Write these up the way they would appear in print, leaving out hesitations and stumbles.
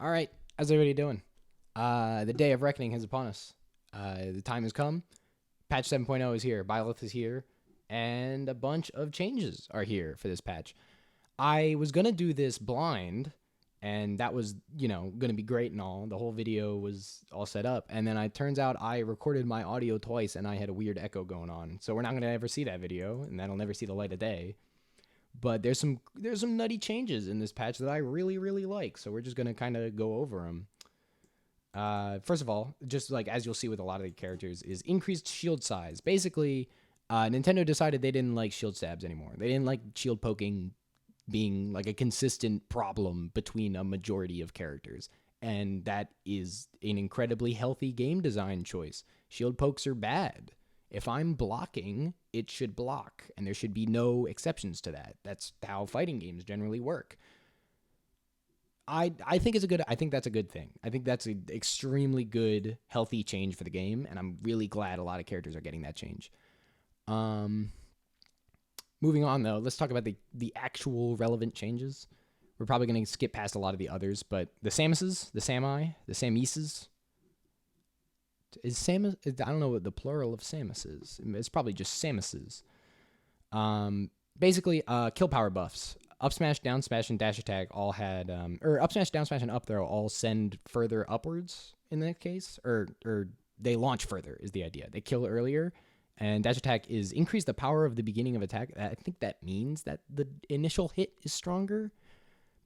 All right, how's everybody doing? The day of reckoning is upon us. The time has come. Patch 7.0 is here. Byleth is here, and a bunch of changes are here for this patch. I was gonna do this blind, and that was gonna be great and all. The whole video was all set up, and then it turns out I recorded my audio twice, and I had a weird echo going on. So we're not gonna ever see that video, and that'll never see the light of day. But there's some nutty changes in this patch that I really like. So we're just gonna kind of go over them. First of all, just like as you'll see with a lot of the characters, is increased shield size. Basically, Nintendo decided they didn't like shield stabs anymore. They didn't like shield poking being like a consistent problem between a majority of characters. And that is an incredibly healthy game design choice. Shield pokes are bad. If I'm blocking, it should block, and there should be no exceptions to that. That's how fighting games generally work. I think it's a good. I think that's a good thing. I think that's an extremely good, healthy change for the game, and I'm really glad a lot of characters are getting that change. Um, Moving on though, let's talk about the actual relevant changes. We're probably going to skip past a lot of the others, but the Samuses, the Sami, the Samises. Is Samus? I don't know what the plural of Samus is. It's probably just Samuses. Basically, kill power buffs. Up smash, down smash, and dash attack all had, or up smash, down smash, and up throw all send further upwards in that case, or they launch further is the idea. They kill earlier, and dash attack is increase the power of the beginning of attack. I think that means that the initial hit is stronger,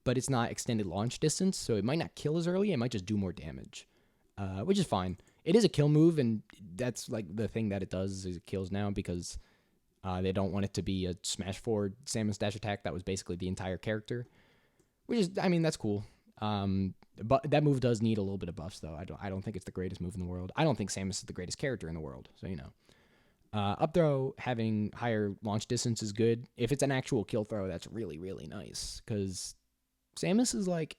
but it's not extended launch distance, so it might not kill as early. It might just do more damage, which is fine. It is a kill move, and that's like the thing that it does is it kills now because they don't want it to be a smash forward Samus dash attack. That was basically the entire character, which is, I mean, that's cool. But that move does need a little bit of buffs, though. I don't think it's the greatest move in the world. I don't think Samus is the greatest character in the world, so you know. Up throw having higher launch distance is good. If it's an actual kill throw, that's really nice because Samus is like.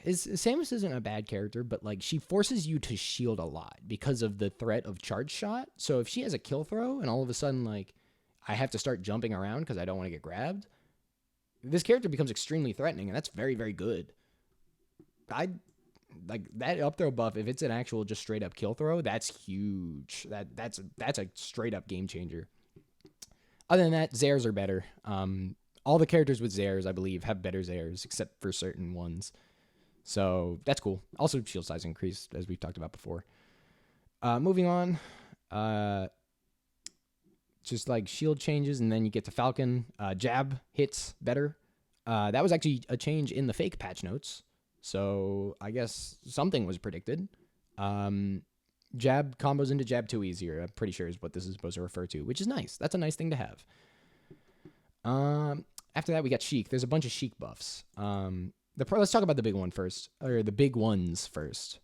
Samus isn't a bad character, but like she forces you to shield a lot because of the threat of charge shot. So if she has a kill throw and all of a sudden like I have to start jumping around because I don't want to get grabbed, this character becomes extremely threatening, and that's very good. I like that up throw buff. If it's an actual just straight up kill throw, that's huge. That's a straight up game changer. Other than that, Zairs are better. All the characters with Zairs, I believe, have better Zairs except for certain ones. So that's cool. Also, shield size increased, as we've talked about before. Moving on. Just like shield changes, and then you get to Falcon. Jab hits better. That was actually a change in the fake patch notes. So I guess something was predicted. Jab combos into jab 2 easier, I'm pretty sure is what this is supposed to refer to, which is nice. That's a nice thing to have. After that, we got Sheik. There's a bunch of Sheik buffs. Let's talk about the big one first, or the big ones first.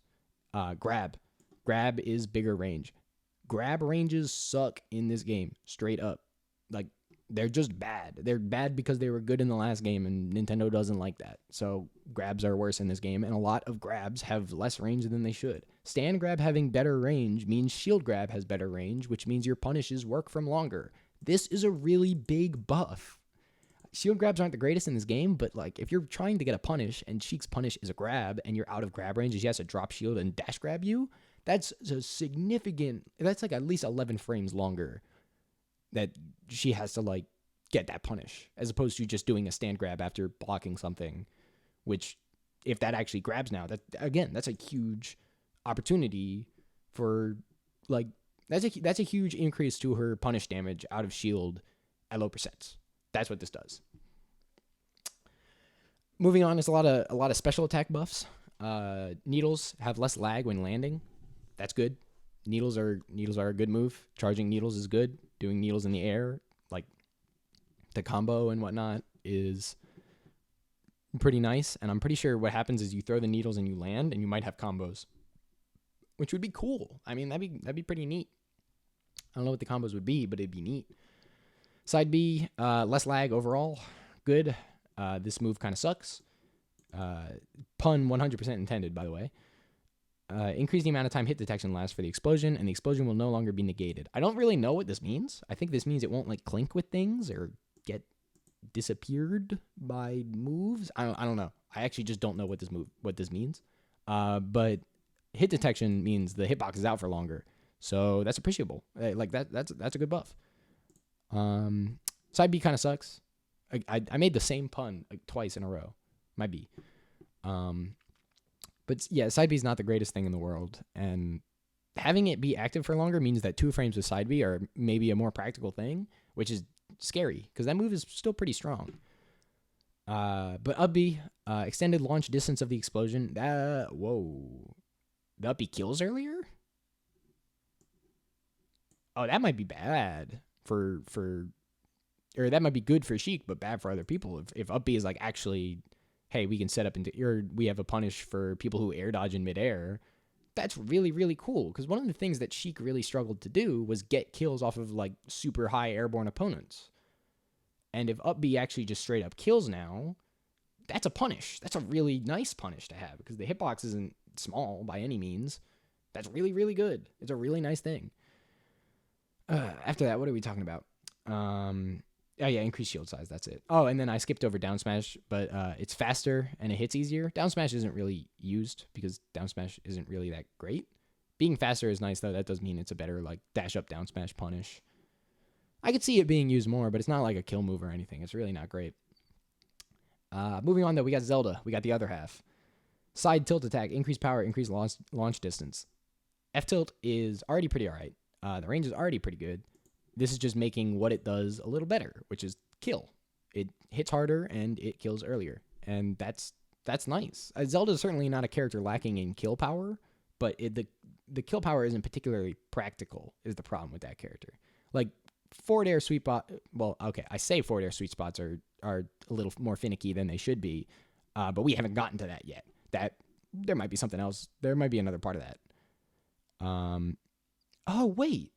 Grab. Grab is bigger range. Grab ranges suck in this game, straight up. Like, they're just bad. They're bad because they were good in the last game, and Nintendo doesn't like that. So grabs are worse in this game, and a lot of grabs have less range than they should. Stand grab having better range means shield grab has better range, which means your punishes work from longer. This is a really big buff. Shield grabs aren't the greatest in this game, but like if you're trying to get a punish and Sheik's punish is a grab and you're out of grab range, she has to drop shield and dash grab you, that's a significant, that's like at least 11 frames longer that she has to like get that punish, as opposed to just doing a stand grab after blocking something, which if that actually grabs now, that again, that's a huge opportunity for like, that's a huge increase to her punish damage out of shield at low percents. That's what this does. Moving on is a lot of special attack buffs. Needles have less lag when landing. That's good. Needles are a good move. Charging needles is good. Doing needles in the air, like the combo and whatnot, is pretty nice. And I'm pretty sure what happens is you throw the needles and you land, and you might have combos, which would be cool. I mean, that'd be pretty neat. I don't know what the combos would be, but it'd be neat. Side B, less lag overall. Good. This move kind of sucks. Pun 100% intended, by the way. Increase the amount of time hit detection lasts for the explosion, and the explosion will no longer be negated. I don't really know what this means. I think this means it won't like clink with things or get disappeared by moves. I don't know. I actually just don't know what this means. But hit detection means the hitbox is out for longer, so that's appreciable. Like that's a good buff. Side B kind of sucks. I made the same pun like twice in a row. Might be. But yeah, side B is not the greatest thing in the world, and having it be active for longer means that 2 frames with side B are maybe a more practical thing, which is scary because that move is still pretty strong. But up B, extended launch distance of the explosion. Whoa. The up B kills earlier? Oh, that might be bad or that might be good for Sheik, but bad for other people. If up B is like actually, hey, we can set up we have a punish for people who air dodge in midair. That's really, really cool. Because one of the things that Sheik really struggled to do was get kills off of like super high airborne opponents. And if up B actually just straight up kills now, that's a punish. That's a really nice punish to have because the hitbox isn't small by any means. That's really, really good. It's a really nice thing. After that, what are we talking about? Oh yeah, increased shield size. That's it. Oh, and then I skipped over down smash, but it's faster and it hits easier. Down smash isn't really used because down smash isn't really that great. Being faster is nice though. That does mean it's a better like dash up down smash punish. I could see it being used more, but it's not like a kill move or anything. It's really not great. Moving on though, we got Zelda. We got the other half. Side tilt attack, increased power, increased launch distance. F tilt is already pretty alright. The range is already pretty good. This is just making what it does a little better, which is kill. It hits harder and it kills earlier, and that's nice. Zelda is certainly not a character lacking in kill power, but the kill power isn't particularly practical. Is the problem with that character? Like forward air sweet spot. Well, okay, I say forward air sweet spots are a little more finicky than they should be, but we haven't gotten to that yet. That there might be something else. There might be another part of that. Oh wait.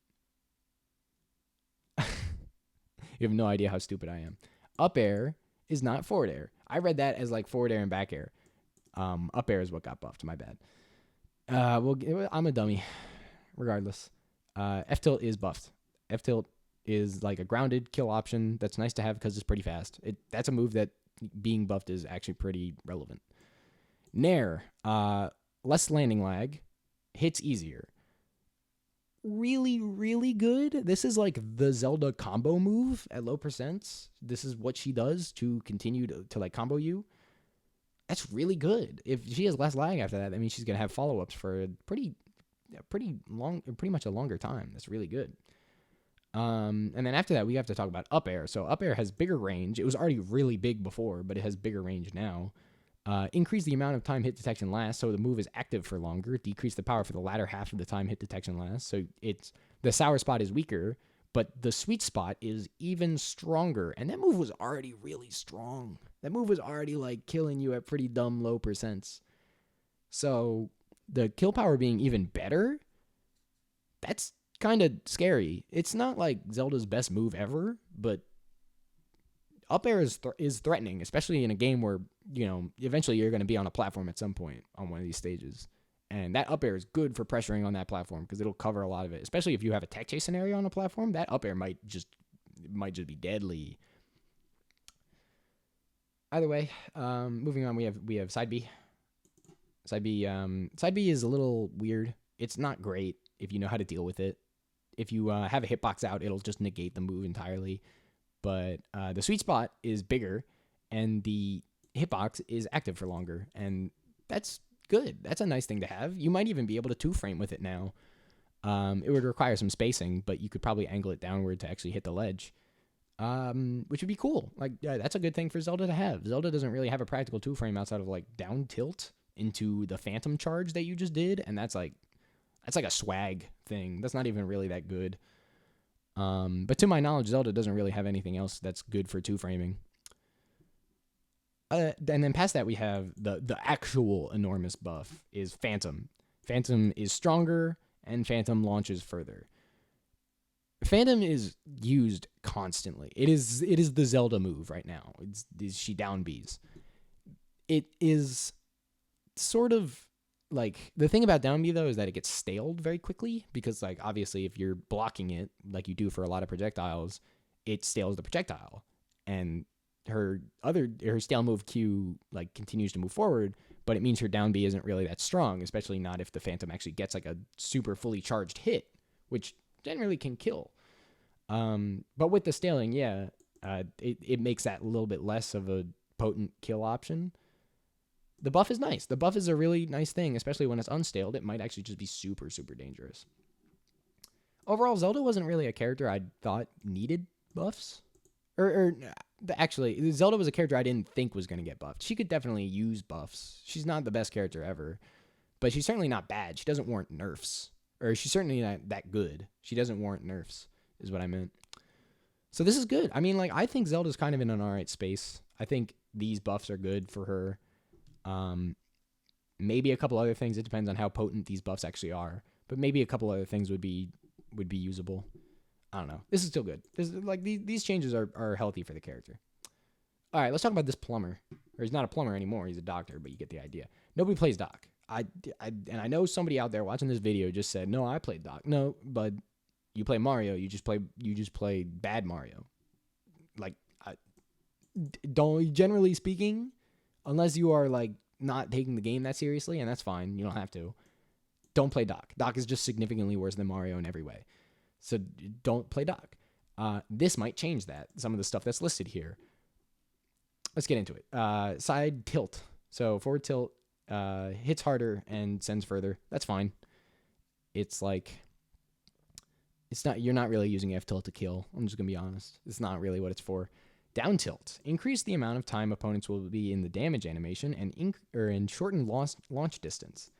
You have no idea how stupid I am. Up air is not forward air. I read that as like forward air and back air. Up air is what got buffed. My bad. Well, I'm a dummy. Regardless, F tilt is buffed. F tilt is like a grounded kill option that's nice to have because it's pretty fast. That's a move that being buffed is actually pretty relevant. Nair, less landing lag, hits easier. Really, really good. This is like the Zelda combo move at low percents. This is what she does to continue to like combo you. That's really good. If she has less lag after that, that means she's gonna have follow-ups for a pretty much a longer time. That's really good. And then after that, we have to talk about up air. So up air has bigger range. It was already really big before, but it has bigger range now. Increase the amount of time hit detection lasts, so the move is active for longer. Decrease the power for the latter half of the time hit detection lasts, so the sour spot is weaker, but the sweet spot is even stronger. And that move was already really strong. That move was already like killing you at pretty dumb low percents. So the kill power being even better, that's kind of scary. It's not like Zelda's best move ever, but up air is threatening, especially in a game where, you know, eventually you're going to be on a platform at some point on one of these stages. And that up air is good for pressuring on that platform because it'll cover a lot of it. Especially if you have a tech chase scenario on a platform, that up air might just be deadly. Either way, moving on, we have side B. Side B is a little weird. It's not great if you know how to deal with it. If you have a hitbox out, it'll just negate the move entirely. But the sweet spot is bigger, and the hitbox is active for longer, and that's good. That's a nice thing to have. You might even be able to 2-frame with it now. It would require some spacing, but you could probably angle it downward to actually hit the ledge, which would be cool. Like, yeah, that's a good thing for Zelda to have. Zelda doesn't really have a practical 2-frame outside of like down tilt into the phantom charge that you just did, and that's like a swag thing. That's not even really that good. But to my knowledge, Zelda doesn't really have anything else that's good for 2-framing. And then past that, we have the actual enormous buff is Phantom. Phantom is stronger, and Phantom launches further. Phantom is used constantly. It is the Zelda move right now. She down Bs. It is sort of like, the thing about down B though is that it gets staled very quickly because, like, obviously if you're blocking it like you do for a lot of projectiles, it stales the projectile. And her stale move Q like continues to move forward, but it means her down B isn't really that strong, especially not if the Phantom actually gets like a super fully charged hit, which generally can kill. But with the staling, yeah, it makes that a little bit less of a potent kill option. The buff is nice. The buff is a really nice thing, especially when it's unstaled. It might actually just be super, super dangerous. Overall, Zelda wasn't really a character I thought needed buffs. Actually, Zelda was a character I didn't think was going to get buffed. She could definitely use buffs. She's not the best character ever, but she's certainly not bad. She doesn't warrant nerfs. Or she's certainly not that good. She doesn't warrant nerfs, is what I meant. So this is good. I mean, like, I think Zelda's kind of in an alright space. I think these buffs are good for her. Maybe a couple other things. It depends on how potent these buffs actually are. But maybe a couple other things would be usable. I don't know. This is still good. These changes are healthy for the character. All right, let's talk about this plumber. Or he's not a plumber anymore. He's a doctor, but you get the idea. Nobody plays Doc. And I know somebody out there watching this video just said, "No, I played Doc." No, but you play Mario. You just play bad Mario. Like, don't, generally speaking, unless you are like not taking the game that seriously, and that's fine. You don't have to. Don't play Doc. Doc is just significantly worse than Mario in every way. So don't play Doc. This might change that. Some of the stuff that's listed here. Let's get into it. Side tilt. So forward tilt hits harder and sends further. That's fine. It's like, you're not really using F tilt to kill. I'm just going to be honest. It's not really what it's for. Down tilt. Increase the amount of time opponents will be in the damage animation and shorten launch distance.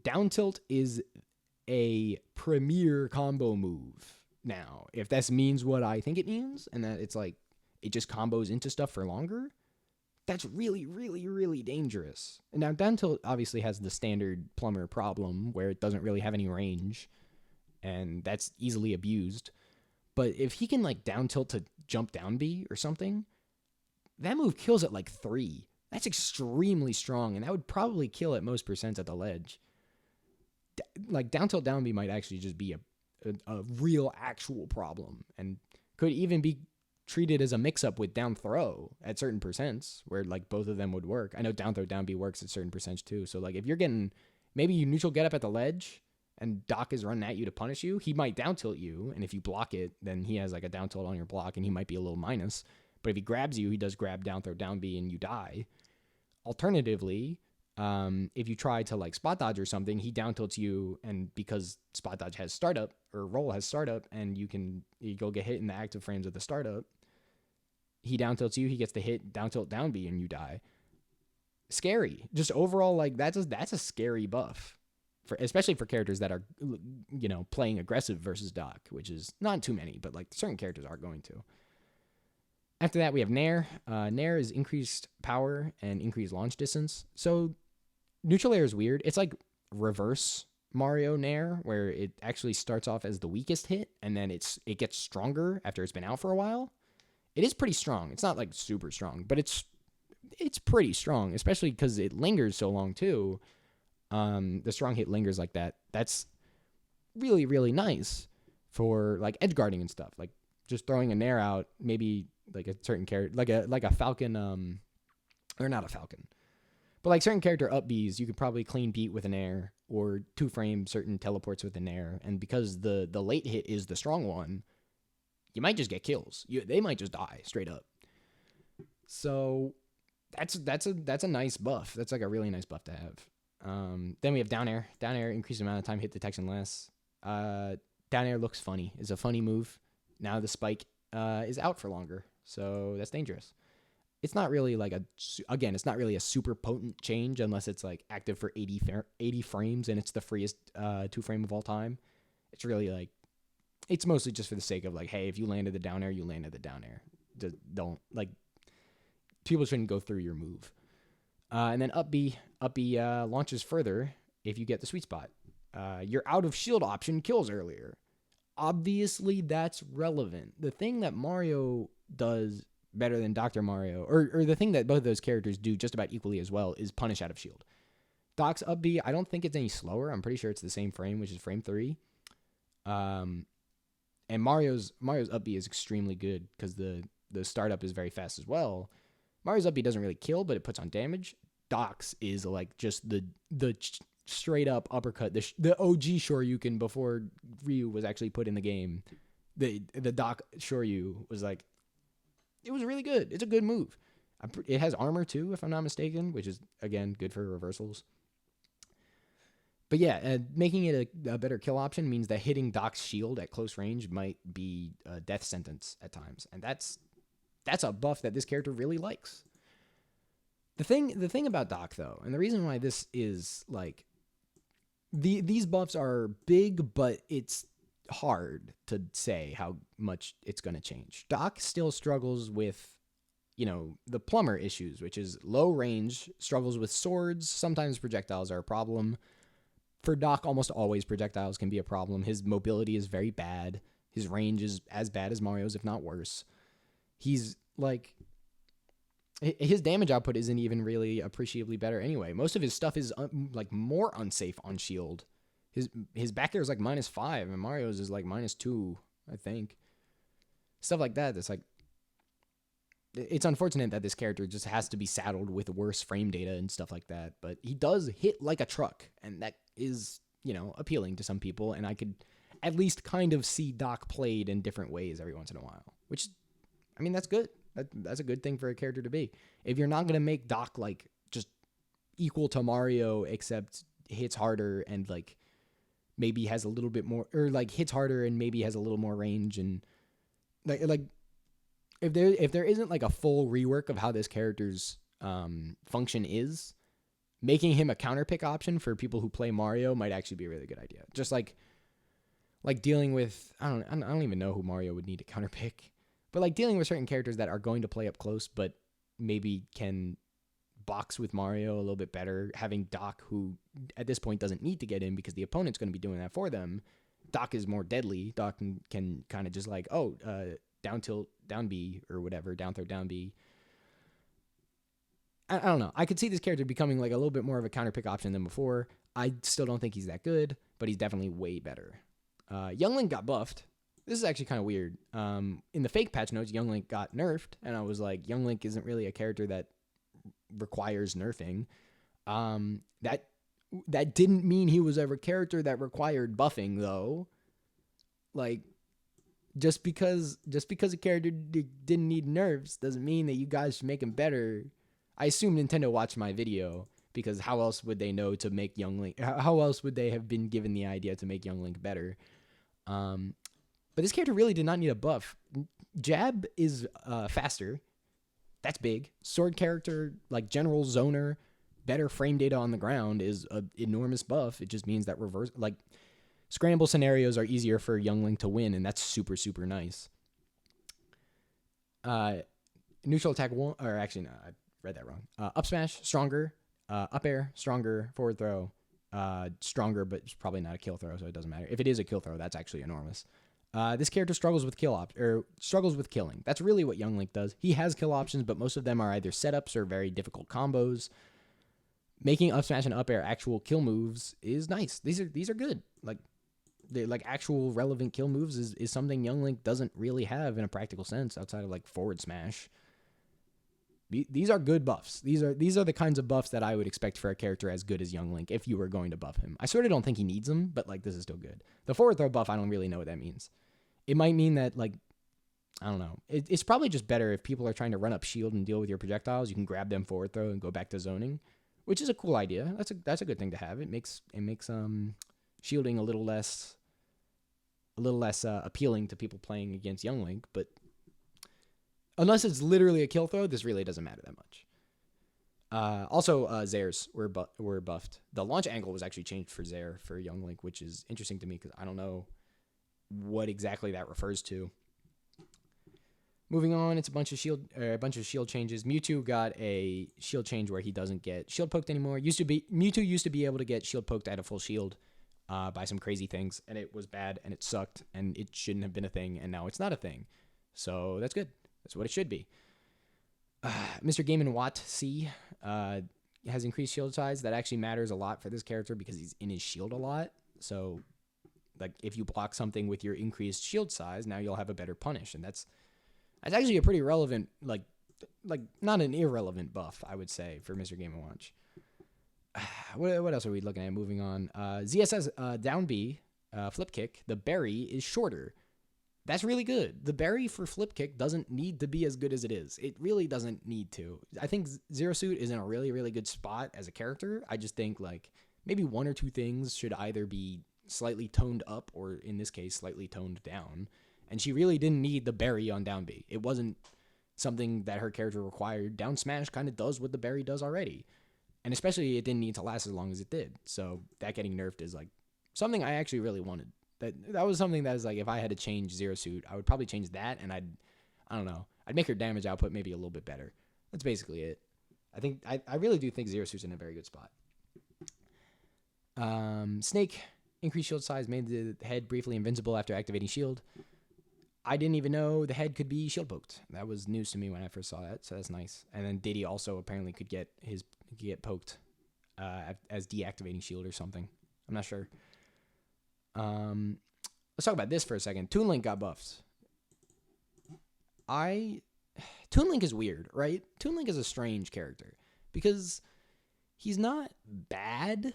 Down tilt is a premier combo move now. If that means what I think it means, and that it's like it just combos into stuff for longer, that's really, really, really dangerous. And now down tilt obviously has the standard plumber problem where it doesn't really have any range, and that's easily abused. But if he can like down tilt to jump down B or something, that move kills at like 3. That's extremely strong, and that would probably kill at most percents at the ledge. Like down tilt down B might actually just be a real actual problem, and could even be treated as a mix-up with down throw at certain percents where like both of them would work. I know down throw down B works at certain percents too. So like if you're getting maybe you neutral get up at the ledge and Doc is running at you to punish you, he might down tilt you, and if you block it, then he has like a down tilt on your block and he might be a little minus. But if he grabs you, he does grab down throw down B and you die. Alternatively, if you try to like spot dodge or something, he down tilts you, and because spot dodge has startup or roll has startup, and you go get hit in the active frames of the startup, he down tilts you, he gets the hit down tilt down B, and you die. Scary. Just overall, like that's a scary buff, especially for characters that are playing aggressive versus Doc, which is not too many, but like certain characters are going to. After that, we have Nair. Nair is increased power and increased launch distance. So neutral air is weird. It's like reverse Mario Nair, where it actually starts off as the weakest hit, and then it gets stronger after it's been out for a while. It is pretty strong. It's not like super strong, but it's pretty strong, especially because it lingers so long too. The strong hit lingers like that. That's really, really nice for like edge guarding and stuff. Like just throwing a Nair out, maybe like a certain character, like a Falcon, or not a Falcon, but like certain character up Bs, you could probably clean beat with an Nair or 2-frame certain teleports with an Nair. And because the late hit is the strong one, you might just get kills. They might just die straight up. So that's a nice buff. That's like a really nice buff to have. Then we have down air. Down air, increased amount of time hit detection less. Down air looks funny. It's a funny move. Now the spike is out for longer, so that's dangerous. It's not really like it's not really a super potent change unless it's like active for 80 frames and it's the freest 2-frame of all time. It's really like, it's mostly just for the sake of like, hey, if you landed the down air, you landed the down air. Just don't, like, people shouldn't go through your move. And then up B launches further if you get the sweet spot. Your out of shield option kills earlier. Obviously, that's relevant. The thing that Mario does better than Dr. Mario, or the thing that both of those characters do just about equally as well, is punish out of shield. Doc's up B, I don't think it's any slower. I'm pretty sure it's the same frame, which is frame 3. And Mario's up B is extremely good because the the startup is very fast as well. Mario's up B doesn't really kill, but it puts on damage. Doc's is like just the straight up uppercut, the OG Shoryuken before Ryu was actually put in the game. The Doc Shoryu was like, it was really good. It's a good move. It has armor too, if I'm not mistaken, which is again good for reversals. But yeah, making it a better kill option means that hitting Doc's shield at close range might be a death sentence at times, and that's a buff that this character really likes. The thing about Doc though, and the reason why this is like these buffs are big, but it's hard to say how much it's going to change. Doc still struggles with, the Plumber issues, which is low range, struggles with swords. Sometimes projectiles are a problem. For Doc, almost always projectiles can be a problem. His mobility is very bad. His range is as bad as Mario's, if not worse. He's like, his damage output isn't even really appreciably better anyway. Most of his stuff is like more unsafe on shield. His back air is like -5, and Mario's is like -2, I think. Stuff like that. That's like, it's unfortunate that this character just has to be saddled with worse frame data and stuff like that. But he does hit like a truck, and that is, appealing to some people. And I could at least kind of see Doc played in different ways every once in a while, which, I mean, that's good. That's a good thing for a character to be. If you're not going to make Doc like just equal to Mario, except hits harder and like maybe has a little bit more, or like hits harder and maybe has a little more range, and like if there isn't like a full rework of how this character's function is, making him a counter pick option for people who play Mario might actually be a really good idea. Just like dealing with, I don't even know who Mario would need to counter pick, but like dealing with certain characters that are going to play up close, but maybe can box with Mario a little bit better. Having Doc, who at this point doesn't need to get in because the opponent's going to be doing that for them. Doc is more deadly. Doc can kind of just like, down tilt, down B, or whatever, down throw, down B. I don't know. I could see this character becoming like a little bit more of a counter pick option than before. I still don't think he's that good, but he's definitely way better. Young Link got buffed. This is actually kind of weird. In the fake patch notes, Young Link got nerfed, and I was like, Young Link isn't really a character that requires nerfing. That didn't mean he was ever a character that required buffing, though. Like, just because a character didn't need nerfs doesn't mean that you guys should make him better. I assume Nintendo watched my video, because how else would they know to make Young Link? How else would they have been given the idea to make Young Link better? But this character really did not need a buff. Jab is faster. That's big. Sword character, like general zoner, better frame data on the ground is an enormous buff. It just means that scramble scenarios are easier for Young Link to win, and that's super, super nice. Neutral attack one, or actually, no, I read that wrong. Up smash, stronger. Up air, stronger. Forward throw, stronger, but it's probably not a kill throw, so it doesn't matter. If it is a kill throw, that's actually enormous. This character struggles with struggles with killing. That's really what Young Link does. He has kill options, but most of them are either setups or very difficult combos. Making up smash and up air actual kill moves is nice. These are good. Like actual relevant kill moves is something Young Link doesn't really have in a practical sense outside of like forward smash. These are good buffs. These are the kinds of buffs that I would expect for a character as good as Young Link if you were going to buff him. I sort of don't think he needs them, but like this is still good. The forward throw buff, I don't really know what that means. It might mean that like, I don't know. It's probably just better if people are trying to run up shield and deal with your projectiles. You can grab them forward throw and go back to zoning, which is a cool idea. That's a good thing to have. It makes shielding a little less appealing to people playing against Young Link, but unless it's literally a kill throw, this really doesn't matter that much. Also, Zairs were buffed. The launch angle was actually changed for Zair for Young Link, which is interesting to me because I don't know what exactly that refers to. Moving on, it's a bunch of shield changes. Mewtwo got a shield change where he doesn't get shield poked anymore. Mewtwo used to be able to get shield poked at a full shield by some crazy things, and it was bad and it sucked and it shouldn't have been a thing, and now it's not a thing. So that's good. That's what it should be. Mr. Game & Watt C has increased shield size. That actually matters a lot for this character because he's in his shield a lot. So, like, if you block something with your increased shield size, now you'll have a better punish, and that's It's actually a pretty relevant, like not an irrelevant buff, I would say, for Mr. Game & Watch. What else are we looking at? Moving on. ZSS down B, flip kick. The berry is shorter. That's really good. The berry for flip kick doesn't need to be as good as it is. It really doesn't need to. I think Zero Suit is in a really, really good spot as a character. I just think like maybe one or two things should either be slightly toned up or in this case, slightly toned down. And she really didn't need the berry on down B. It wasn't something that her character required. Down smash kind of does what the berry does already. And especially it didn't need to last as long as it did. So that getting nerfed is like something I actually really wanted. That was something that is like, if I had to change Zero Suit, I would probably change that, and I don't know, I'd make her damage output maybe a little bit better. That's basically it. I really do think Zero Suit's in a very good spot. Snake, increased shield size, made the head briefly invincible after activating shield. I didn't even know the head could be shield poked. That was news to me when I first saw that, so that's nice. And then Diddy also apparently could get poked as deactivating shield or something. I'm not sure. Let's talk about this for a second. Toon Link got buffs. Toon Link is weird, right? Toon Link is a strange character because he's not bad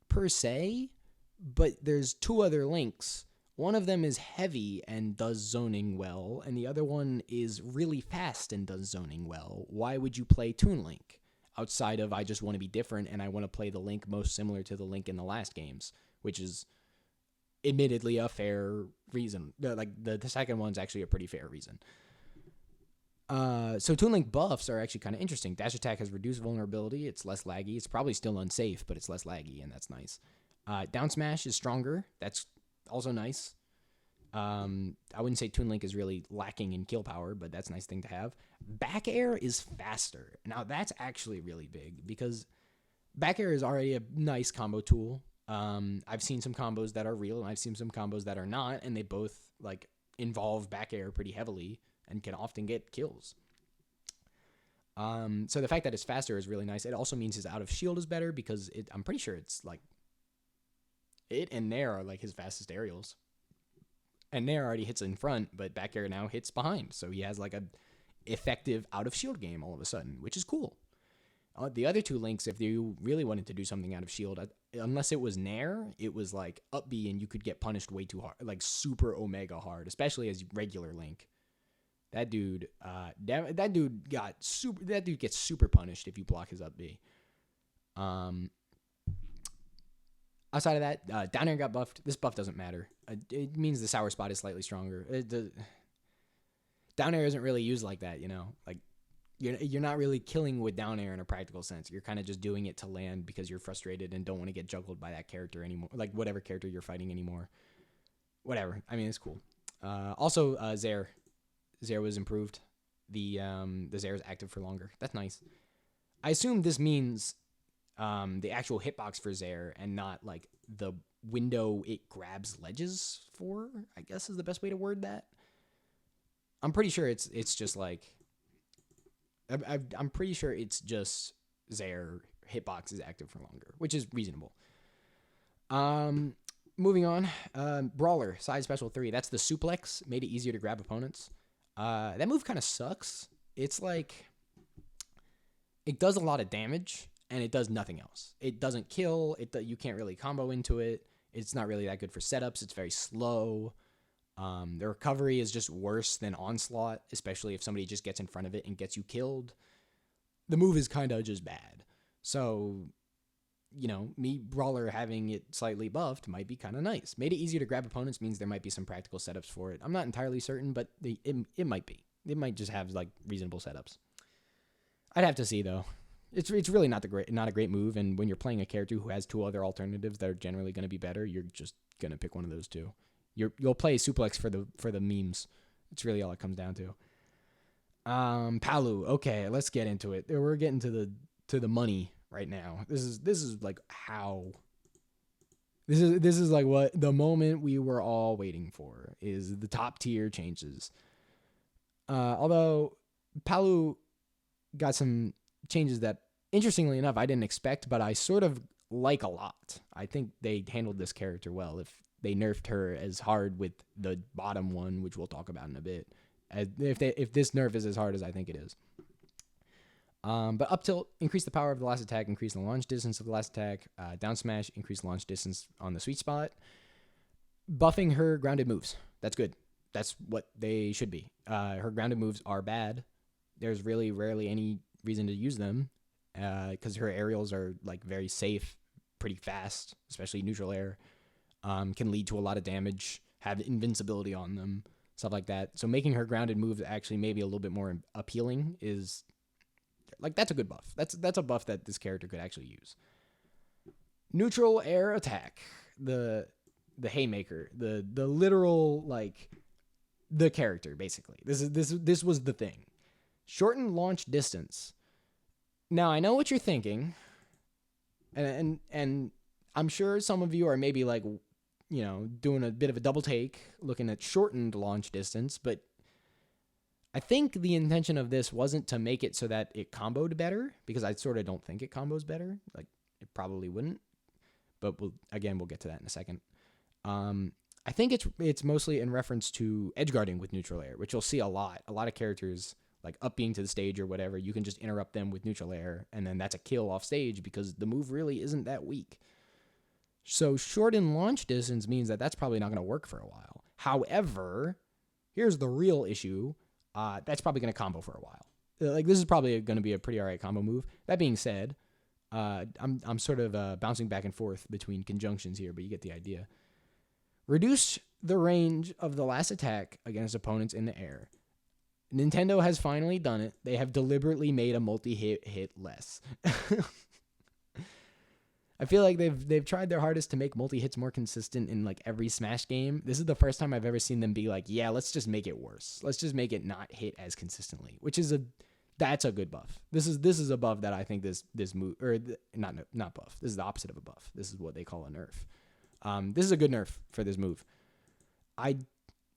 per se, but there's two other Links. One of them is heavy and does zoning well, and the other one is really fast and does zoning well. Why would you play Toon Link outside of I just want to be different and I want to play the Link most similar to the Link in the last games, which is admittedly a fair reason. Like the second one's actually a pretty fair reason. So Toon Link buffs are actually kind of interesting. Dash attack has reduced vulnerability. It's less laggy. It's probably still unsafe, but it's less laggy, and that's nice. Down smash is stronger. That's also nice. I wouldn't say Toon Link is really lacking in kill power, but that's a nice thing to have. Back air is faster. Now that's actually really big because back air is already a nice combo tool. I've seen some combos that are real and I've seen some combos that are not, and they both like involve back air pretty heavily and can often get kills. So the fact that it's faster is really nice. It also means his out of shield is better because I'm pretty sure it's like it and Nair are like his fastest aerials. And Nair already hits in front, but back air now hits behind. So he has like a effective out of shield game all of a sudden, which is cool. The other two Links, if you really wanted to do something out of shield, unless it was Nair, it was like up B and you could get punished way too hard, like super Omega hard, especially as regular Link. That dude gets super punished if you block his up B. Outside of that, down air got buffed. This buff doesn't matter. It means the sour spot is slightly stronger. Down air isn't really used like that, you know? Like, you're not really killing with down air in a practical sense. You're kind of just doing it to land because you're frustrated and don't want to get juggled by that character anymore. Like, whatever character you're fighting anymore. Whatever. I mean, it's cool. Also, Zair. Zair was improved. The Zair is active for longer. That's nice. I assume this means the actual hitbox for Zair and not like the window it grabs ledges for, I guess is the best way to word that. I'm pretty sure it's just like I'm pretty sure it's just Zair hitbox is active for longer, which is reasonable. Moving on, Brawler, side special 3. That's the suplex, made it easier to grab opponents. That move kind of sucks. It's like it does a lot of damage and it does nothing else. It doesn't kill. You can't really combo into it. It's not really that good for setups. It's very slow. The recovery is just worse than Onslaught, especially if somebody just gets in front of it and gets you killed. The move is kind of just bad. So, you know, me Brawler having it slightly buffed might be kind of nice. Made it easier to grab opponents means there might be some practical setups for it. I'm not entirely certain, but it might be. It might just have like reasonable setups. I'd have to see though. It's really not a great move, and when you're playing a character who has two other alternatives that are generally going to be better, you're just gonna pick one of those two. You'll play suplex for the memes. It's really all it comes down to. Palu. Okay, let's get into it. We're getting to the money right now. This is like how. This is like what the moment we were all waiting for is the top tier changes. Although Palu got some changes that, interestingly enough, I didn't expect, but I sort of like a lot. I think they handled this character well. If they nerfed her as hard with the bottom one, which we'll talk about in a bit, if this nerf is as hard as I think it is. But up tilt, increase the power of the last attack, increase the launch distance of the last attack. Down smash, increase the launch distance on the sweet spot. Buffing her grounded moves. That's good. That's what they should be. Her grounded moves are bad. There's really rarely any reason to use them because her aerials are like very safe, pretty fast, especially neutral air. Can lead to a lot of damage, have invincibility on them, stuff like that. So making her grounded moves actually maybe a little bit more appealing is like, that's a good buff. That's a buff that this character could actually use. Neutral air attack. The haymaker, the literal, like, the character, basically. This was the thing. Shorten launch distance. Now, I know what you're thinking, and I'm sure some of you are maybe like, doing a bit of a double take, looking at shortened launch distance, but I think the intention of this wasn't to make it so that it comboed better, because I sort of don't think it combos better. Like, it probably wouldn't, but we'll get to that in a second. I think it's mostly in reference to edgeguarding with neutral air, which you'll see a lot. A lot of characters, like up being to the stage or whatever, you can just interrupt them with neutral air, and then that's a kill off stage because the move really isn't that weak. So shorten launch distance means that that's probably not going to work for a while. However, here's the real issue. That's probably going to combo for a while. Like, this is probably going to be a pretty alright combo move. That being said, I'm sort of bouncing back and forth between conjunctions here, but you get the idea. Reduce the range of the last attack against opponents in the air. Nintendo has finally done it. They have deliberately made a multi-hit less. I feel like they've tried their hardest to make multi-hits more consistent in like every Smash game. This is the first time I've ever seen them be like, yeah, let's just make it worse. Let's just make it not hit as consistently, which is that's a good buff. This is a buff that I think this move, or not buff. This is the opposite of a buff. This is what they call a nerf. This is a good nerf for this move. I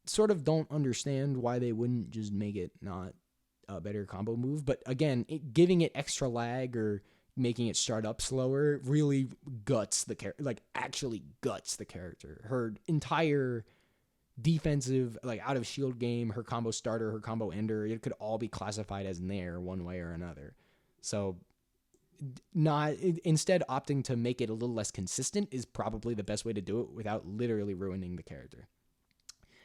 sort of don't understand why they wouldn't just make it not a better combo move. But again, giving it extra lag or making it start up slower really guts the character, like actually guts the character. Her entire defensive, like out of shield game, her combo starter, her combo ender, it could all be classified as Nair one way or another. So instead opting to make it a little less consistent is probably the best way to do it without literally ruining the character.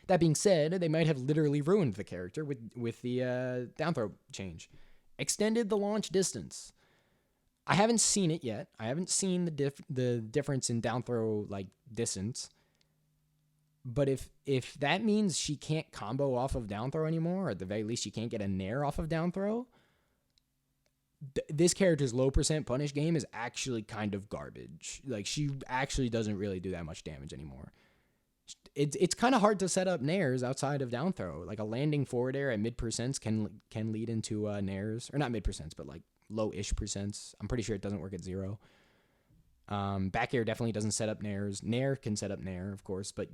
That being said, they might have literally ruined the character with the down throw change. Extended the launch distance. I haven't seen it yet. I haven't seen the difference in down throw like distance. But if that means she can't combo off of down throw anymore, or at the very least she can't get a Nair off of down throw, this character's low percent punish game is actually kind of garbage. Like, she actually doesn't really do that much damage anymore. It's kind of hard to set up Nairs outside of down throw. Like, a landing forward air at mid percents can lead into Nairs, or not mid percents, but like low-ish percents. I'm pretty sure it doesn't work at 0. Back air definitely doesn't set up Nairs. Nair can set up Nair, of course, but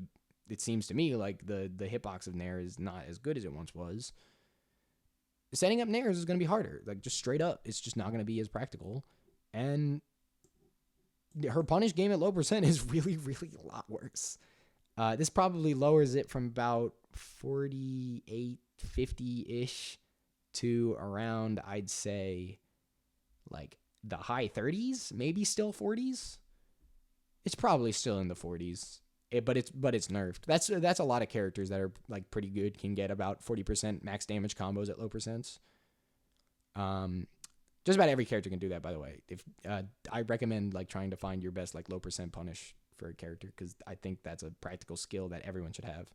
it seems to me like the hitbox of Nair is not as good as it once was. Setting up Nairs is going to be harder. Like, just straight up, it's just not going to be as practical. And her punish game at low percent is really, really a lot worse. This probably lowers it from about 48, 50-ish to around, I'd say, like the high 30s, maybe still 40s. It's probably still in the 40s, but it's nerfed. That's a lot of characters that are like pretty good can get about 40% max damage combos at low percents. Just about every character can do that, by the way. If I recommend like trying to find your best like low percent punish for a character, because I think that's a practical skill that everyone should have.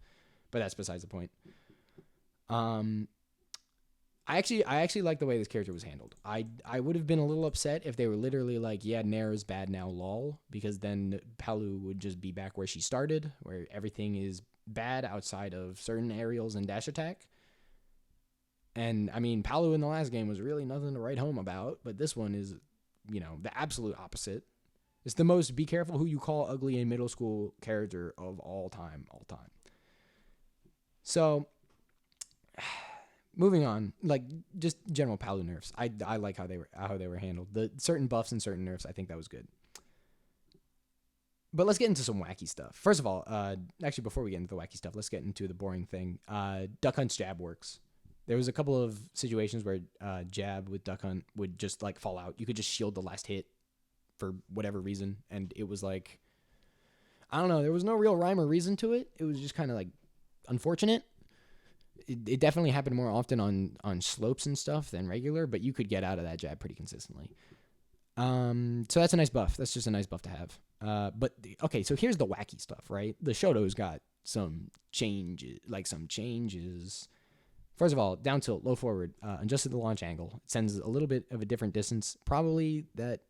But that's besides the point. I actually like the way this character was handled. I would have been a little upset if they were literally like, yeah, Nair is bad now, lol, because then Palu would just be back where she started, where everything is bad outside of certain aerials and dash attack. And I mean, Palu in the last game was really nothing to write home about, but this one is, the absolute opposite. It's the most be careful who you call ugly in middle school character of all time. So, moving on, like just general Palu nerfs. I like how they were handled. The certain buffs and certain nerfs, I think that was good. But let's get into some wacky stuff. First of all, actually before we get into the wacky stuff, let's get into the boring thing. Duck Hunt's jab works. There was a couple of situations where jab with Duck Hunt would just like fall out. You could just shield the last hit for whatever reason, and it was like, I don't know. There was no real rhyme or reason to it. It was just kind of like unfortunate. It definitely happened more often on slopes and stuff than regular, but you could get out of that jab pretty consistently. So that's a nice buff. That's just a nice buff to have. Okay, so here's the wacky stuff, right? The Shoto's got some changes. First of all, down tilt, low forward, adjusted the launch angle. It sends a little bit of a different distance. Probably that.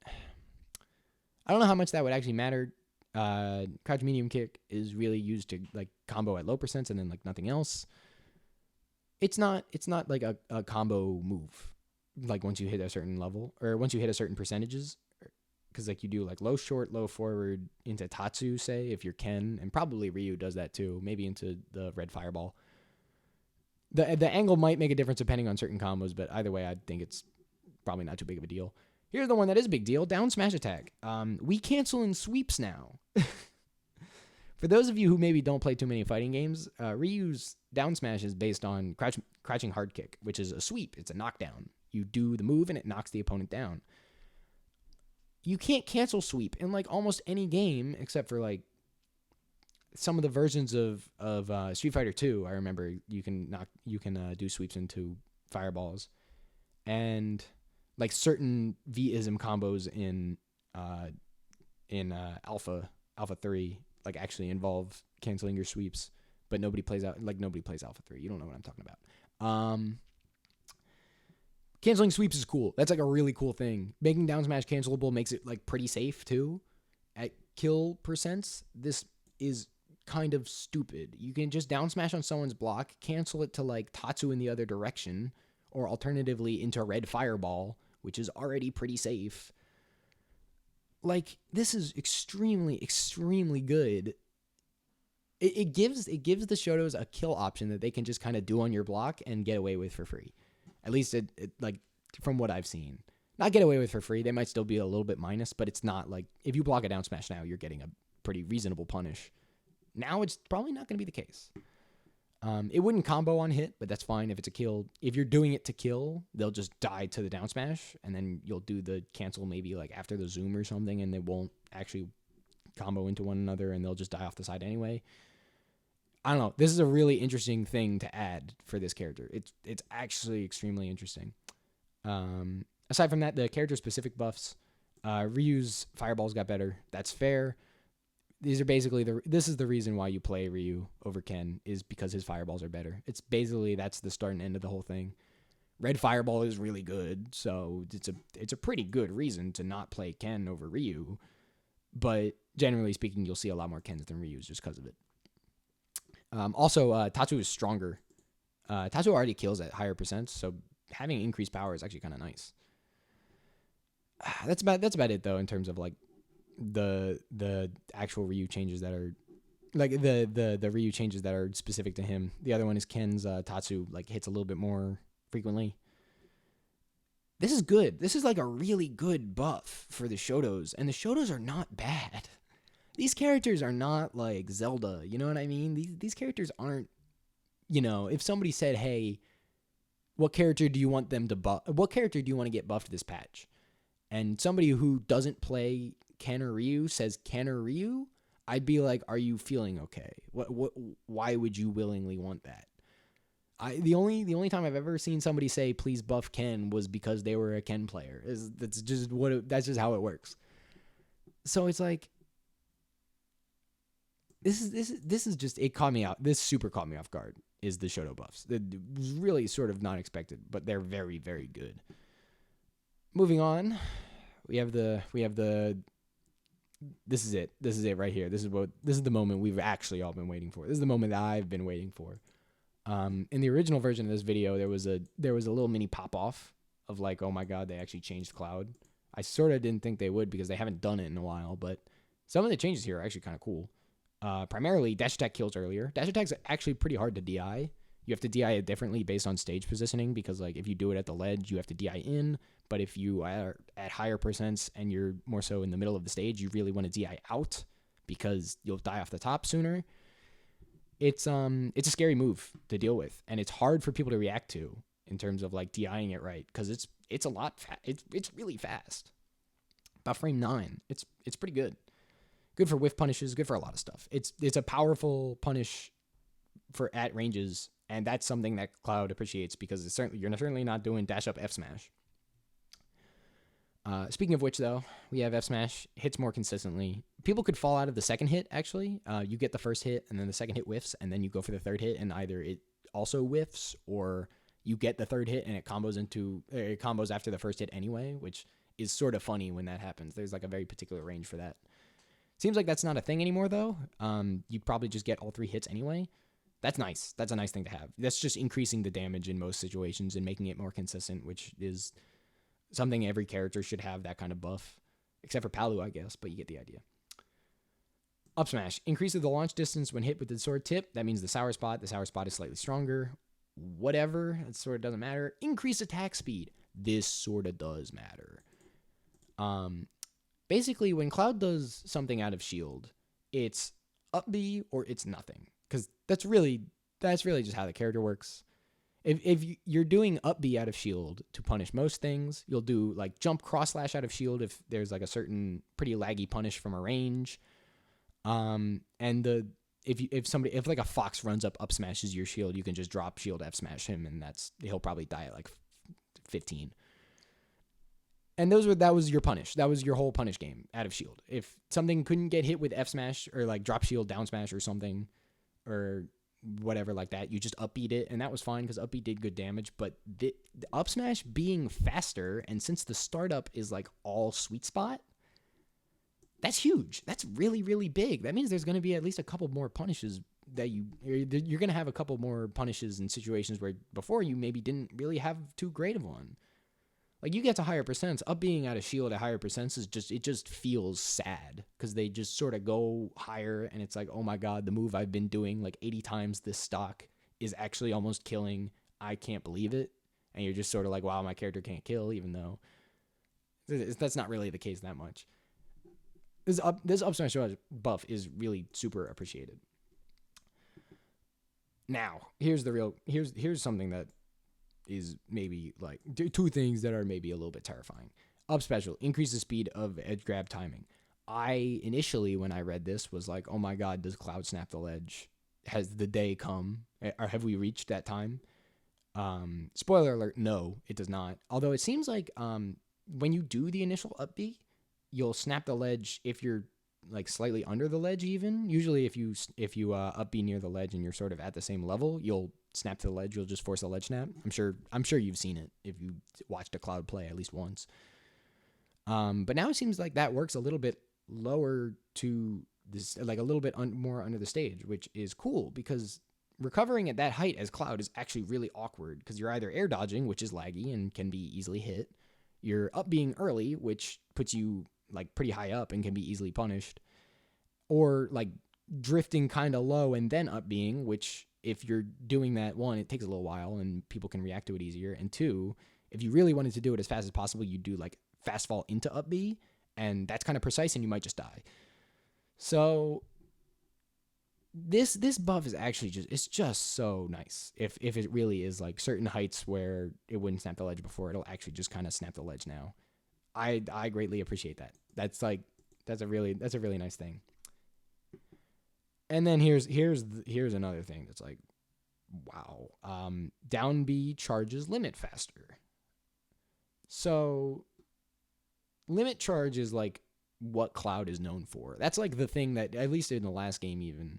I don't know how much that would actually matter. Crouch medium kick is really used to like combo at low percents and then like nothing else. It's not like a combo move. Like once you hit a certain level or once you hit a certain percentages, because like you do like low short, low forward into Tatsu, say, if you're Ken, and probably Ryu does that too, maybe into the red fireball. The angle might make a difference depending on certain combos, but either way, I think it's probably not too big of a deal. Here's the one that is a big deal, down smash attack. We cancel in sweeps now. For those of you who maybe don't play too many fighting games, Ryu's down smash is based on crouching hard kick, which is a sweep. It's a knockdown. You do the move and it knocks the opponent down. You can't cancel sweep in like almost any game except for like some of the versions of Street Fighter 2. I remember you can do sweeps into fireballs, and like certain V-ism combos in Alpha 3 like actually involve canceling your sweeps, but nobody plays Alpha 3. You don't know what I'm talking about. Canceling sweeps is cool. That's like a really cool thing. Making down smash cancelable makes it like pretty safe too. At kill percents, this is kind of stupid. You can just down smash on someone's block, cancel it to like Tatsu in the other direction, or alternatively into red fireball, which is already pretty safe. Like, this is extremely, extremely good. It gives the Shotos a kill option that they can just kind of do on your block and get away with for free. At least it like from what I've seen. Not get away with for free. They might still be a little bit minus, but it's not like if you block a down smash now, you're getting a pretty reasonable punish. Now it's probably not going to be the case. It wouldn't combo on hit, but that's fine if it's a kill. If you're doing it to kill, they'll just die to the down smash, and then you'll do the cancel maybe like after the zoom or something, and they won't actually combo into one another, and they'll just die off the side anyway. I don't know. This is a really interesting thing to add for this character. It's actually extremely interesting. Aside from that, the character-specific buffs, Ryu's fireballs got better. That's fair. These are basically this is the reason why you play Ryu over Ken, is because his fireballs are better. It's basically that's the start and end of the whole thing. Red fireball is really good, so it's a pretty good reason to not play Ken over Ryu. But generally speaking, you'll see a lot more Kens than Ryu's just because of it. Also, Tatsu is stronger. Tatsu already kills at higher percents, so having increased power is actually kind of nice. That's about it though in terms of like the actual Ryu changes that are like the Ryu changes that are specific to him. The other one is Ken's Tatsu like hits a little bit more frequently. This is good. This is like a really good buff for the Shotos, and the Shotos are not bad. These characters are not like Zelda, you know what I mean? These characters aren't, if somebody said, hey, what character do you want them to buff? What character do you want to get buffed this patch? And somebody who doesn't play Ken or Ryu says Ken or Ryu, I'd be like, are you feeling okay? Why would you willingly want that? The only time I've ever seen somebody say please buff Ken was because they were a Ken player. That's just how it works. So it's like, This is just, it caught me out. This super caught me off guard, is the Shoto buffs. It was really sort of not expected, but they're very, very good. Moving on, we have the this is it. This is it right here. This is the moment we've actually all been waiting for. This is the moment that I've been waiting for. In the original version of this video, there was a little mini pop off of like, oh my god, they actually changed Cloud. I sort of didn't think they would because they haven't done it in a while, but some of the changes here are actually kind of cool. Primarily, dash attack kills earlier. Dash attack's actually pretty hard to DI. You have to DI it differently based on stage positioning, because like if you do it at the ledge, you have to DI in. But if you are at higher percents and you're more so in the middle of the stage, you really want to DI out because you'll die off the top sooner. It's a scary move to deal with, and it's hard for people to react to. in terms of like DIing it right, because it's a lot. It's really fast. About frame 9, it's pretty good. Good for whiff punishes. Good for a lot of stuff. It's a powerful punish for at ranges, and that's something that Cloud appreciates because you're certainly not doing dash up F smash. Speaking of which, though, we have F smash hits more consistently. People could fall out of the second hit. Actually, you get the first hit, and then the second hit whiffs, and then you go for the third hit, and either it also whiffs, or you get the third hit and it combos after the first hit anyway, which is sort of funny when that happens. There's like a very particular range for that. Seems like that's not a thing anymore, though. You'd probably just get all 3 hits anyway. That's nice. That's a nice thing to have. That's just increasing the damage in most situations and making it more consistent, which is something every character should have, that kind of buff. Except for Palu, I guess, but you get the idea. Up smash. Increases the launch distance when hit with the sword tip. That means the sour spot. The sour spot is slightly stronger. Whatever. It sort of doesn't matter. Increase attack speed. This sort of does matter. Basically, when Cloud does something out of shield, it's up B or it's nothing. Because that's really just how the character works. If you're doing up B out of shield to punish most things, you'll do like jump cross slash out of shield if there's like a certain pretty laggy punish from a range. If like a fox runs up smashes your shield, you can just drop shield F smash him, and he'll probably die at like 15. And that was your punish. That was your whole punish game out of shield. If something couldn't get hit with F smash or like drop shield down smash or something, or whatever like that, you just upbeat it, and that was fine because upbeat did good damage. But the up smash being faster, and since the startup is like all sweet spot, that's huge. That's really, really big. That means there's going to be at least a couple more punishes that you're going to have a couple more punishes in situations where before you maybe didn't really have too great of one. Like, you get to higher percents. Up being out of shield at higher percents it just feels sad because they just sort of go higher, and it's like, oh my god, the move I've been doing like 80 times this stock is actually almost killing. I can't believe it. And you're just sort of like, wow, my character can't kill, even though that's not really the case that much. This up smash buff is really super appreciated. Now, here's something that is maybe like 2 things that are maybe a little bit terrifying. Up special, increase the speed of edge grab timing. I initially, when I read this, was like, oh my god, does Cloud snap the ledge? Has the day come? Or have we reached that time? Spoiler alert, no, it does not. Although it seems like when you do the initial up B, you'll snap the ledge if you're like slightly under the ledge even. Usually if you up B near the ledge and you're sort of at the same level, you'll snap to the ledge. You'll just force a ledge snap. I'm sure you've seen it if you watched a Cloud play at least once. But now it seems like that works a little bit lower to this, like a little bit more under the stage, which is cool because recovering at that height as Cloud is actually really awkward because you're either air dodging, which is laggy and can be easily hit. You're up being early, which puts you like pretty high up and can be easily punished, or like drifting kind of low and then up being, which if you're doing that, 1, it takes a little while and people can react to it easier, and 2, if you really wanted to do it as fast as possible, you do like fast fall into up B, and that's kind of precise and you might just die. So this buff is actually just so nice. If it really is like certain heights where it wouldn't snap the ledge before, it'll actually just kind of snap the ledge now. I greatly appreciate that. That's a really nice thing. And then here's another thing that's like, wow. Down B charges limit faster. So limit charge is like what Cloud is known for. That's like the thing that, at least in the last game even,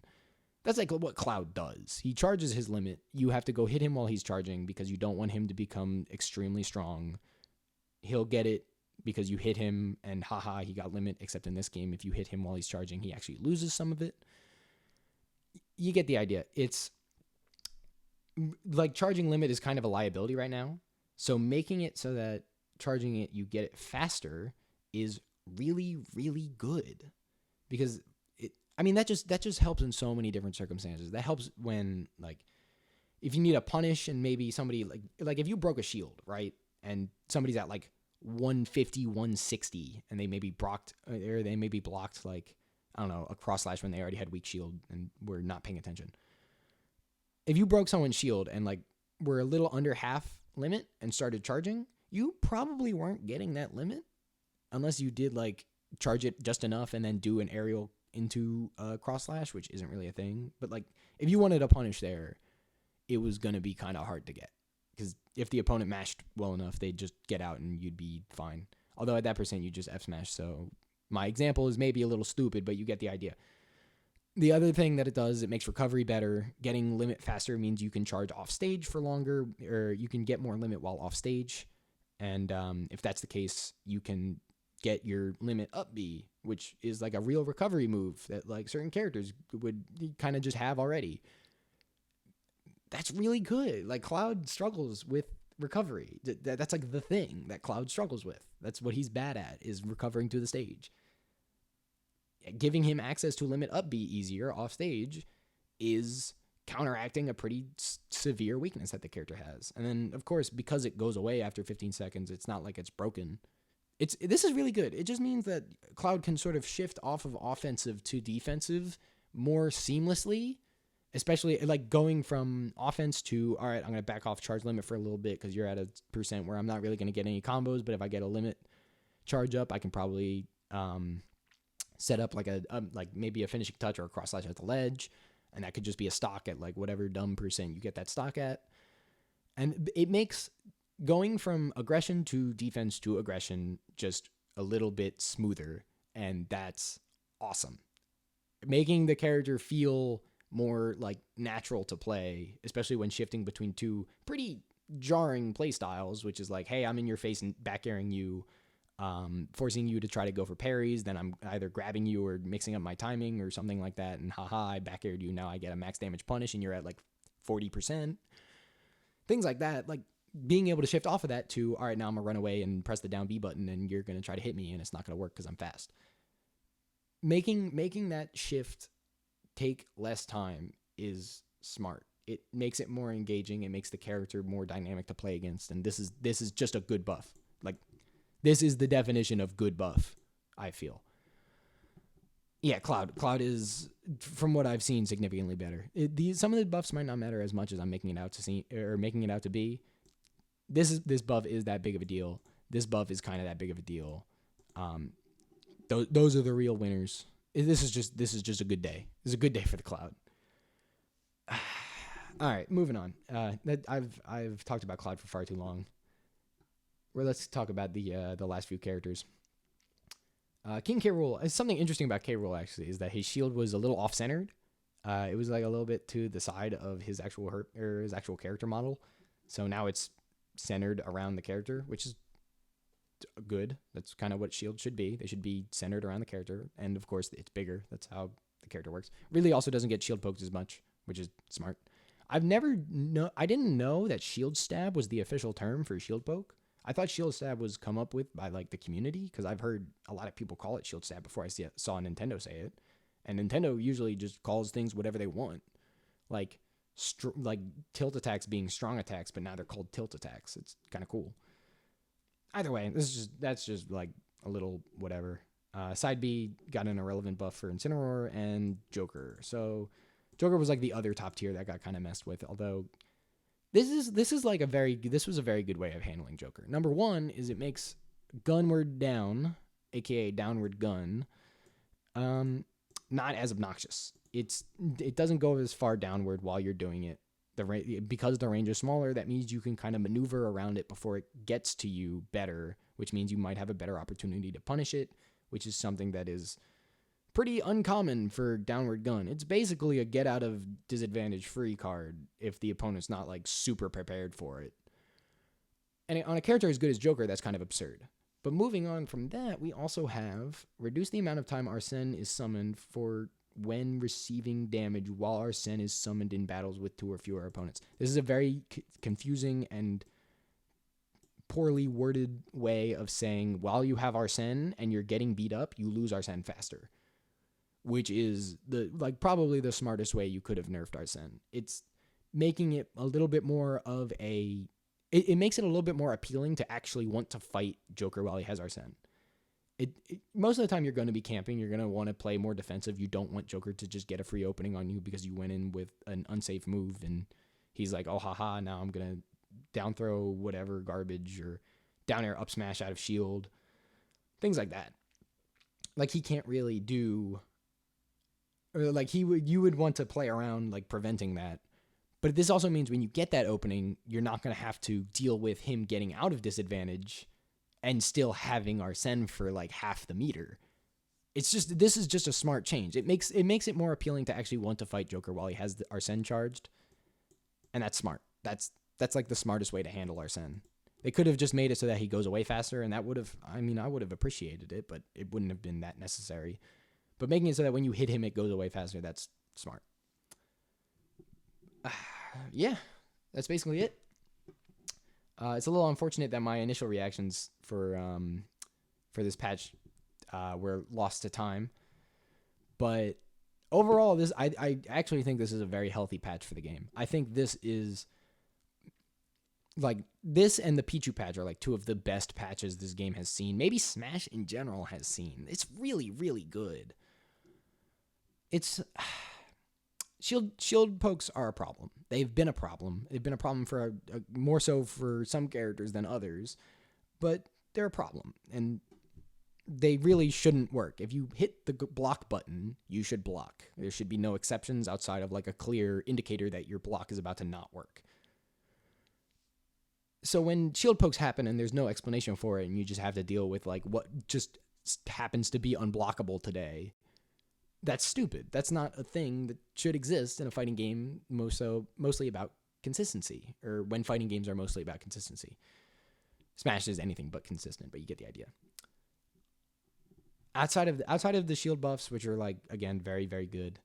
that's like what Cloud does. He charges his limit. You have to go hit him while he's charging because you don't want him to become extremely strong. He'll get it because you hit him and haha, he got limit, except in this game, if you hit him while he's charging, he actually loses some of it. You get the idea. It's like charging limit is kind of a liability right now. So making it so that charging it, you get it faster is really, really good because that just helps in so many different circumstances. That helps when like, if you need a punish and maybe somebody like if you broke a shield, right? And somebody's at like 150, 160 and they may be blocked like, I don't know, a cross slash when they already had weak shield and were not paying attention. If you broke someone's shield and like we're a little under half limit and started charging, you probably weren't getting that limit unless you did like charge it just enough and then do an aerial into cross slash, which isn't really a thing. But like if you wanted a punish there, it was going to be kind of hard to get, because if the opponent mashed well enough, they'd just get out and you'd be fine. Although at that percent, you just F smash. So my example is maybe a little stupid, but you get the idea. The other thing that it does, it makes recovery better. Getting limit faster means you can charge off stage for longer, or you can get more limit while off stage. And if that's the case, you can get your limit up B, which is like a real recovery move that like certain characters would kind of just have already. That's really good. Like Cloud struggles with recovery. That's like the thing that Cloud struggles with. That's what he's bad at, is recovering to the stage. Giving him access to limit up B easier off stage is counteracting a pretty severe weakness that the character has. And then, of course, because it goes away after 15 seconds, it's not like it's broken. This is really good. It just means that Cloud can sort of shift off of offensive to defensive more seamlessly, especially like going from offense to, all right, I'm going to back off charge limit for a little bit because you're at a percent where I'm not really going to get any combos, but if I get a limit charge up, I can probably set up like like maybe a finishing touch or a cross slash at the ledge, and that could just be a stock at like whatever dumb percent you get that stock at. And it makes going from aggression to defense to aggression just a little bit smoother, and that's awesome. Making the character feel more like natural to play, especially when shifting between two pretty jarring play styles, which is like, hey, I'm in your face and back airing you, forcing you to try to go for parries, then I'm either grabbing you or mixing up my timing or something like that, and haha, I back aired you, now I get a max damage punish and you're at like 40%. Things like that, like being able to shift off of that to, all right, now I'm gonna run away and press the down B button and you're gonna try to hit me and it's not gonna work because I'm fast. Making that shift take less time is smart. It makes it more engaging. It makes the character more dynamic to play against, and this is just a good buff. Like, this is the definition of good buff, I feel. Yeah, Cloud is, from what I've seen, significantly better. Some of the buffs might not matter as much as I'm making it out to be. This buff is that big of a deal. This buff is kind of that big of a deal. Those are the real winners. This is just a good day. This is a good day for the Cloud. All right, moving on. I've talked about Cloud for far too long. Well, let's talk about the last few characters. King K. Rool. Something interesting about K. Rool actually is that his shield was a little off-centered. It was like a little bit to the side of his actual his actual character model. So now it's centered around the character, which is good. That's kind of what shields should be. They should be centered around the character, and of course it's bigger. That's how the character works. Really also doesn't get shield poked as much, which is smart. I didn't know that shield stab was the official term for shield poke. I thought shield stab was come up with by like the community, because I've heard a lot of people call it shield stab before I saw Nintendo say it. And Nintendo usually just calls things whatever they want, like tilt attacks being strong attacks, but now they're called tilt attacks. It's kind of cool. Either way, that's just like a little whatever. Side B got an irrelevant buff for Incineroar and Joker. So Joker was like the other top tier that got kind of messed with. Although this was a very good way of handling Joker. Number one is it makes gunward down, aka downward gun, not as obnoxious. It doesn't go as far downward while you're doing it. Because the range is smaller, that means you can kind of maneuver around it before it gets to you better, which means you might have a better opportunity to punish it, which is something that is pretty uncommon for downward gun. It's basically a get out of disadvantage free card if the opponent's not like super prepared for it. And on a character as good as Joker, that's kind of absurd. But moving on from that, we also have reduce the amount of time Arsene is summoned for when receiving damage while Arsene is summoned in battles with 2 or fewer opponents. This is a very confusing and poorly worded way of saying while you have Arsene and you're getting beat up, you lose Arsene faster, which is probably the smartest way you could have nerfed Arsene. It's making it a little bit more of it makes it a little bit more appealing to actually want to fight Joker while he has Arsene. Most of the time you're going to be camping. You're going to want to play more defensive. You don't want Joker to just get a free opening on you because you went in with an unsafe move and he's like, oh, haha, now I'm going to down throw whatever garbage or down air up smash out of shield, things like that. Like he can't really do, or like you would want to play around like preventing that. But this also means when you get that opening, you're not going to have to deal with him getting out of disadvantage and still having Arsene for like half the meter. It's just, this is just a smart change. It makes it more appealing to actually want to fight Joker while he has the Arsene charged. And that's smart. That's like the smartest way to handle Arsene. They could have just made it so that he goes away faster, and that would have, I mean, I would have appreciated it, but it wouldn't have been that necessary. But making it so that when you hit him, it goes away faster, that's smart. Yeah, that's basically it. It's a little unfortunate that my initial reactions for this patch were lost to time. But overall, I actually think this is a very healthy patch for the game. I think this is, like, this and the Pichu patch are like two of the best patches this game has seen. Maybe Smash in general has seen. It's really, really good. It's shield pokes are a problem. They've been a problem. They've been a problem for more so for some characters than others, but they're a problem, and they really shouldn't work. If you hit the block button, you should block. There should be no exceptions outside of like a clear indicator that your block is about to not work. So when shield pokes happen and there's no explanation for it, and you just have to deal with like what just happens to be unblockable today, that's stupid. That's not a thing that should exist in a fighting game, mostly about consistency, or when fighting games are mostly about consistency. Smash is anything but consistent, but you get the idea. Outside of the shield buffs, which are like, again, very, very good,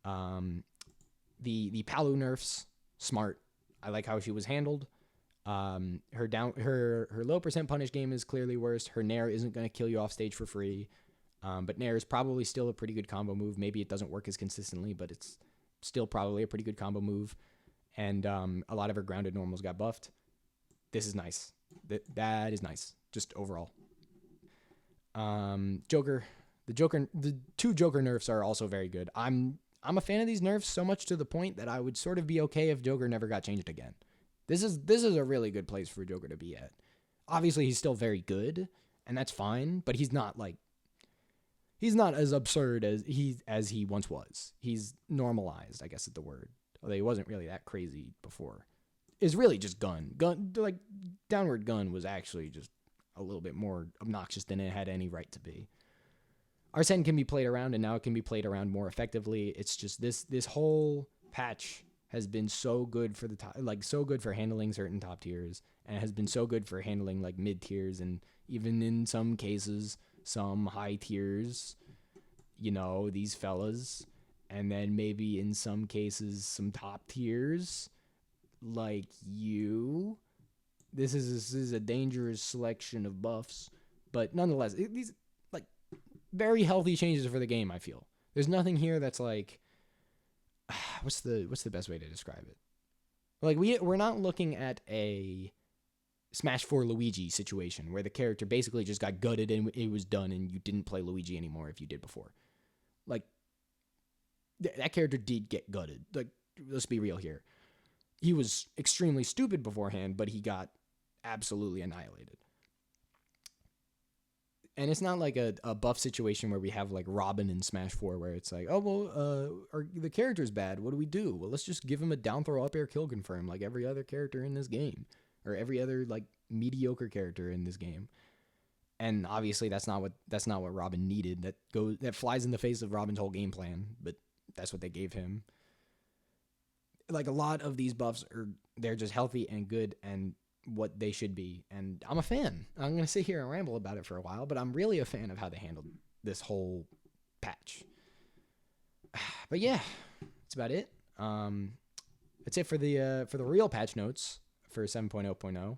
the Palu nerfs, smart. I like how she was handled. Her low percent punish game is clearly worse. Her Nair isn't going to kill you off stage for free. But Nair is probably still a pretty good combo move. Maybe it doesn't work as consistently, but it's still probably a pretty good combo move. And a lot of her grounded normals got buffed. This is nice. That is nice, just overall. Joker, the two Joker nerfs are also very good. I'm a fan of these nerfs so much to the point that I would sort of be okay if Joker never got changed again. This is a really good place for Joker to be at. Obviously, he's still very good, and that's fine, but he's not as absurd as he once was. He's normalized, I guess is the word. Although he wasn't really that crazy before. It's really just gun, like downward gun was actually just a little bit more obnoxious than it had any right to be. Arsene can be played around, and now it can be played around more effectively. It's just this whole patch has been so good for so good for handling certain top tiers, and has been so good for handling like mid tiers, and even in some cases some high tiers, these fellas, and then maybe in some cases some top tiers like you. This is a dangerous selection of buffs, but nonetheless, these like very healthy changes for the game. I feel there's nothing here that's like, what's the best way to describe it? Like we're not looking at a Smash 4 Luigi situation where the character basically just got gutted and it was done and you didn't play Luigi anymore if you did before. Like, that character did get gutted. Like, let's be real here. He was extremely stupid beforehand, but he got absolutely annihilated. And it's not like a buff situation where we have like Robin in Smash 4 where it's like, oh, well, the character's bad. What do we do? Well, let's just give him a down throw up air kill confirm like every other character in this game. Or every other like mediocre character in this game. And obviously that's not what Robin needed. That flies in the face of Robin's whole game plan, but that's what they gave him. Like a lot of these buffs they're just healthy and good and what they should be. And I'm a fan. I'm going to sit here and ramble about it for a while, but I'm really a fan of how they handled this whole patch. But yeah, that's about it. That's it for the real patch notes for 7.0.0.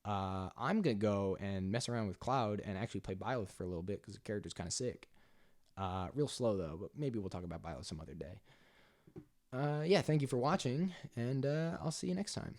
I'm going to go and mess around with Cloud and actually play Byleth for a little bit because the character's kind of sick. Real slow, though, but maybe we'll talk about Byleth some other day. Yeah, thank you for watching, and I'll see you next time.